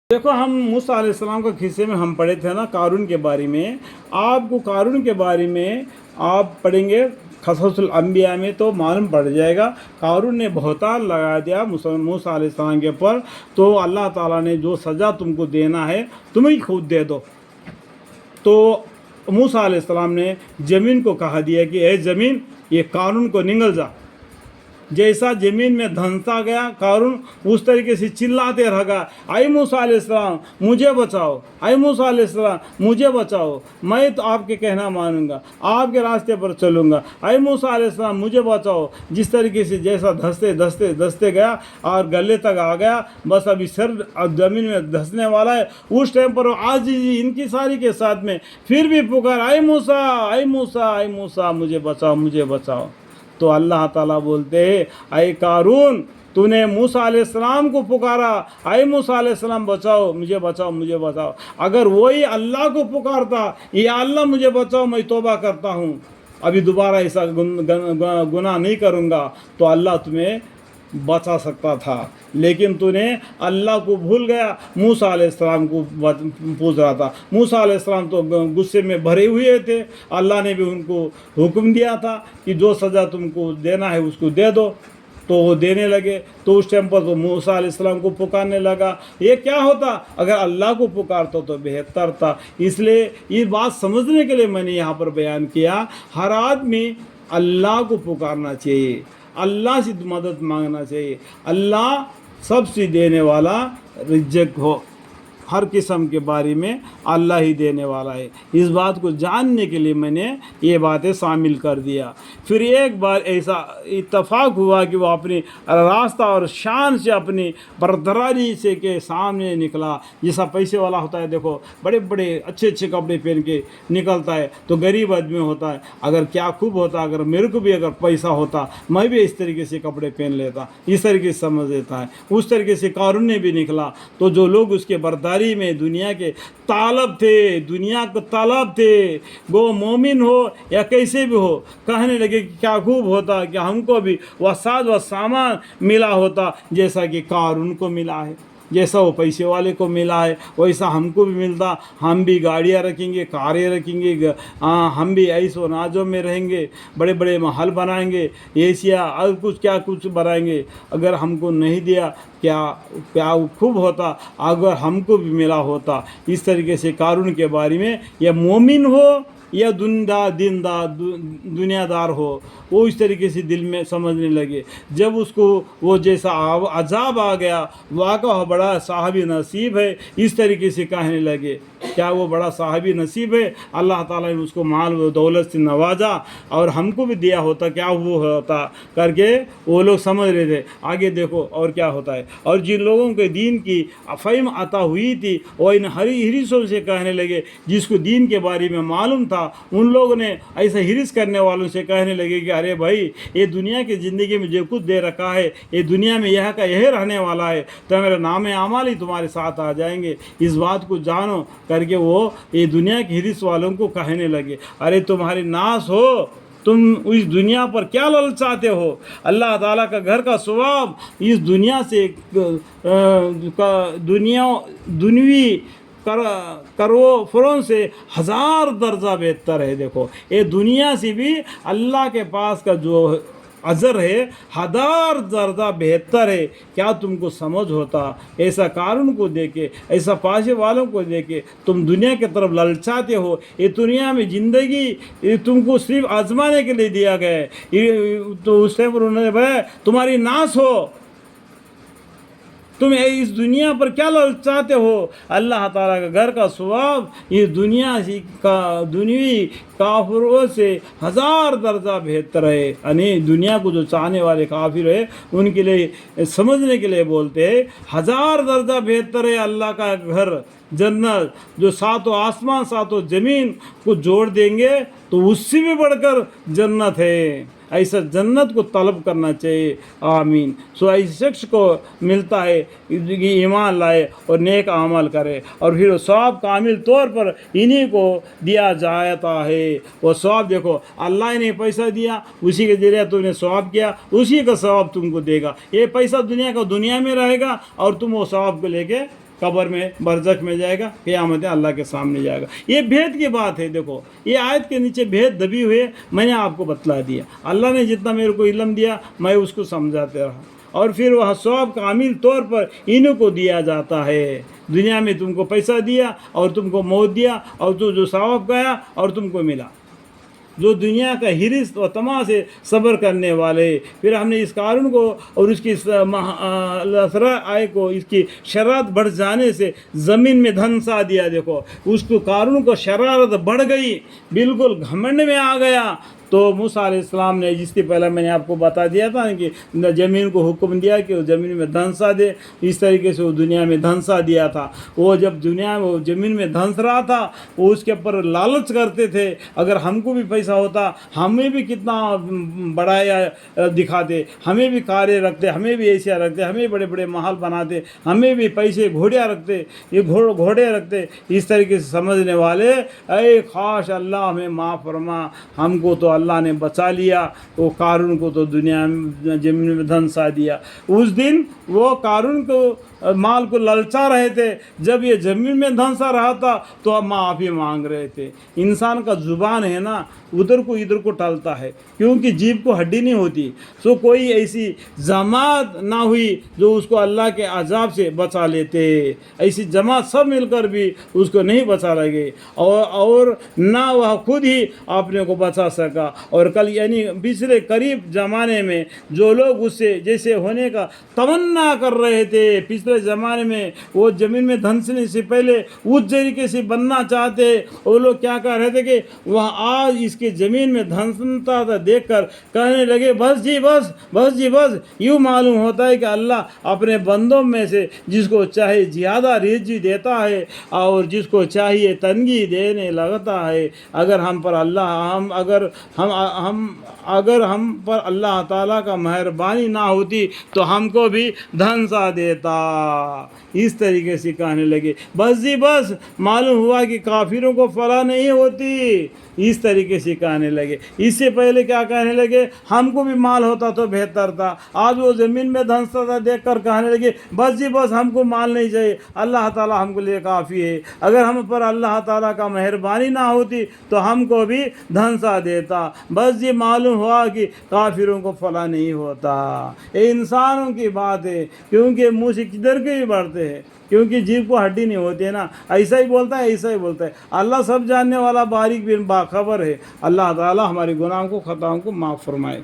देखो, हम मूसा अलैहिस्सलाम का किस्से में हम पढ़े थे ना कारून के बारे में। आपको कारून के बारे में आप पढ़ेंगे क़ससुल अंबिया में तो मालूम पड़ जाएगा। कारून ने बहतान लगा दिया मूसा अलैहिस्सलाम के ऊपर, तो अल्लाह ताला ने जो सज़ा तुमको देना है तुम ही खुद दे दो। तो मूसा अलैहिस्सलाम ने ज़मीन को कहा दिया कि ए ज़मीन, ये कारून को निगल जा। जैसा ज़मीन में धंसा गया कारून, उस तरीके से चिल्लाते रहा, आई मूसा अलैहिस्सलाम मुझे बचाओ, आई मूसा अलैहिस्सलाम मुझे बचाओ, मैं तो आपके कहना मानूंगा, आपके रास्ते पर चलूँगा, आई मूसा अलैहिस्सलाम मुझे बचाओ। जिस तरीके से जैसा धंसते धंसते धंसते गया और गले तक आ गया, बस अभी सर ज़मीन में धंसने वाला है। उस टाइम पर आज इनकी सारी के साथ में फिर भी पुकार, आई मूसा, आई मूसा, आई मूसा मुझे बचाओ, मुझे बचाओ। तो अल्लाह ताला बोलते हैं, ऐ कारून, तूने मूसा अलैहिस्सलाम को पुकारा, ऐ मूसा अलैहिस्सलाम बचाओ, मुझे बचाओ, मुझे बचाओ। अगर वही अल्लाह को पुकारता, या अल्लाह मुझे बचाओ, मैं तौबा करता हूँ, अभी दोबारा ऐसा गुनाह नहीं करूँगा, तो अल्लाह तुम्हें बचा सकता था। लेकिन तूने अल्लाह को भूल गया, मूसा अलैहिस्सलाम को पूछ रहा था। मूसा अलैहिस्सलाम तो गुस्से में भरे हुए थे। अल्लाह ने भी उनको हुक्म दिया था कि जो सज़ा तुमको देना है उसको दे दो, तो वो देने लगे। तो उस टाइम पर तो मूसा अलैहिस्सलाम को पुकारने लगा। ये क्या होता अगर अल्लाह को पुकारता तो बेहतर था। इसलिए ये बात समझने के लिए मैंने यहाँ पर बयान किया, हर आदमी अल्लाह को पुकारना चाहिए, अल्लाह से मदद मांगना चाहिए। अल्लाह सबसे देने वाला, रिज़्क़ हो हर किस्म के बारे में अल्लाह ही देने वाला है। इस बात को जानने के लिए मैंने ये बातें शामिल कर दिया। फिर एक बार ऐसा इत्तफाक हुआ कि वो अपनी रास्ता और शान से अपनी बरदरारी से के सामने निकला। जैसा पैसे वाला होता है, देखो बड़े बड़े अच्छे अच्छे कपड़े पहन के निकलता है, तो गरीब आदमी होता है, अगर क्या खूब होता, अगर मेरे को भी अगर पैसा होता मैं भी इस तरीके से कपड़े पहन लेता, इस तरीके से समझ लेता है। उस तरीके से कारून ने भी निकला। तो जो लोग उसके बरदारी में दुनिया के तालब थे, दुनिया को तालब थे, वो मोमिन हो या कैसे भी हो, कहने लगे कि क्या खूब होता कि हमको भी वसाद व सामान मिला होता जैसा कि कारून को मिला है, जैसा वो पैसे वाले को मिला है वैसा हमको भी मिलता। हम भी गाड़ियाँ रखेंगे, कारें रखेंगे, हम भी ऐसो नाजों में रहेंगे, बड़े बड़े महल बनाएंगे, एशिया और कुछ क्या कुछ बनाएंगे। अगर हमको नहीं दिया क्या क्या खूब होता अगर हमको भी मिला होता। इस तरीके से कारून के बारे में, या मोमिन हो या दुनियादार हो, वो इस तरीके से दिल में समझने लगे। जब उसको वो जैसा अजाब आ गया, वाक़ा बड़ा साहबी नसीब है, इस तरीके से कहने लगे। क्या वो बड़ा साहबी नसीब है, अल्लाह ताला ने उसको माल व दौलत से नवाजा और हमको भी दिया होता, क्या वो होता करके वो लोग समझ रहे थे। आगे देखो और क्या होता है। और जिन लोगों के दीन की फ़हीम अता हुई थी वो इन हिरिसों से कहने लगे, जिसको दीन के बारे में मालूम था, उन लोगों ने ऐसे हिरिस करने वालों से कहने लगे कि अरे भाई, ये दुनिया की ज़िंदगी में जो कुछ दे रखा है, ये दुनिया में यह का यह रहने वाला है, तो मेरा नाम आमाल ही तुम्हारे साथ आ जाएंगे, इस बात को जानो करके वो ये दुनिया के हिरिस वालों को कहने लगे। अरे तुम्हारी नाश हो, तुम इस दुनिया पर क्या ललचाते हो। अल्लाह ताला का घर का स्वाब इस दुनिया से दुनियावी करो फरों से हज़ार दर्जा बेहतर है। देखो, ये दुनिया से भी अल्लाह के पास का जो अजर है हज़ार दर्जा बेहतर है। क्या तुमको समझ होता। ऐसा कारून को देके, ऐसा पाशे वालों को देके तुम दुनिया की तरफ ललचाते हो। ये दुनिया में ज़िंदगी तुमको सिर्फ आजमाने के लिए दिया गया है। तो उस टाइम पर उन्होंने बताया तुम्हारी नाश हो, तुम इस दुनिया पर क्या ललचाते हो। अल्लाह ताला का घर का सवाब इस दुनिया का दुनियावी काफिरों से हज़ार दर्जा बेहतर है। यानी दुनिया को जो चाहने वाले काफिर है उनके लिए समझने के लिए बोलते हैं, हज़ार दर्जा बेहतर है अल्लाह का घर जन्नत, जो सातों आसमान सातों ज़मीन को जोड़ देंगे तो उससे भी बढ़कर जन्नत है। ऐसा जन्नत को तलब करना चाहिए। आमीन। सो ऐसे शख्स को मिलता है कि ईमान लाए और नेक अमल करे, और फिर सवाब कामिल तौर पर इन्हीं को दिया जाता है। वो सवाब देखो, अल्लाह ने पैसा दिया, उसी के जरिए तुमने सवाब किया, उसी का सवाब तुमको देगा। ये पैसा दुनिया का दुनिया में रहेगा और तुम वो सवाब को लेके कब्र में बरज़ख में जाएगा, क़यामत में अल्लाह के सामने जाएगा। ये भेद की बात है। देखो ये आयत के नीचे भेद दबी हुए मैंने आपको बतला दिया। अल्लाह ने जितना मेरे को इल्म दिया मैं उसको समझाते रहा, और फिर वह सवाब कामिल तौर पर इन्हीं को दिया जाता है। दुनिया में तुमको पैसा दिया और तुमको मौत दिया, और तो जो सवाब गया और तुमको मिला। जो दुनिया का हिरिस व तमा से सब्र करने वाले, फिर हमने इस कारून को और उसकी असरा आय को, इसकी शरारत बढ़ जाने से ज़मीन में धन सा दिया। देखो उसको कारून को शरारत बढ़ गई, बिल्कुल घमंड में आ गया। तो मूसा अलैहिस्सलाम ने, जिसके पहले मैंने आपको बता दिया था कि ज़मीन को हुक्म दिया कि वो ज़मीन में धंसा दे, इस तरीके से वो दुनिया में धंसा दिया था। वो जब दुनिया में वो ज़मीन में धंस रहा था, वो उसके ऊपर लालच करते थे, अगर हमको भी पैसा होता हमें भी कितना बड़ा दिखाते, हमें भी कारें रखते, हमें भी एशिया रखते, हमें बड़े बड़े महल बनाते, हमें भी पैसे घोड़ियाँ रखते, ये घोड़े रखते। इस तरीके से समझने वाले, अरे खाश अल्लाह हमें माफ़ फरमा, हमको तो अल्लाह ने बचा लिया, वो कारून को तो दुनिया में ज़मीन में धंसा दिया। उस दिन वो कारून को माल को ललचा रहे थे, जब ये ज़मीन में धंसा रहा था तो अब माफ़ी मांग रहे थे। इंसान का ज़ुबान है ना, उधर को इधर को टलता है, क्योंकि जीभ को हड्डी नहीं होती। सो कोई ऐसी जमात ना हुई जो उसको अल्लाह के अजाब से बचा लेते, ऐसी जमात सब मिलकर भी उसको नहीं बचा लगे, और ना वह खुद ही अपने को बचा सका। और कल यानी पिछले करीब ज़माने में जो लोग उससे जैसे होने का तमन्ना कर रहे थे, पिछले ज़माने में वो ज़मीन में धंसने से पहले उस तरीके से बनना चाहते, वो लोग क्या कह रहे थे कि वह आज इसके ज़मीन में धंसता था देखकर कहने लगे बस जी बस, बस जी बस। यूँ मालूम होता है कि अल्लाह अपने बंदों में से जिसको चाहे ज़्यादा रिज़्क़ देता है और जिसको चाहिए तंगी देने लगता है। अगर हम पर अल्लाह ताला का मेहरबानी ना होती तो हमको भी धंसा देता। इस तरीके से कहने लगे, बस जी बस, मालूम हुआ कि काफिरों को फलाह नहीं होती। इस तरीके से कहने लगे। इससे पहले क्या कहने लगे, हमको भी माल होता तो बेहतर था। आज वो ज़मीन में धंसता था देख कर कहने लगे, बस जी बस, हमको माल नहीं चाहिए, अल्लाह ताला हमको लिए काफ़ी है। अगर हम पर अल्लाह ताला का मेहरबानी ना होती तो हमको भी धंसा देता। बस जी मालूम हुआ कि काफिरों को फला नहीं होता। ये इंसानों की बात है, क्योंकि मुँह से किधर के भी बढ़ते हैं, क्योंकि जीभ को हड्डी नहीं होती है ना। ऐसा ही बोलता है, ऐसा ही बोलता है। अल्लाह सब जानने वाला, बारीक बिन बाखबर है। अल्लाह ताला हमारे गुनाहों को, खताओं को माफ़ फरमाए।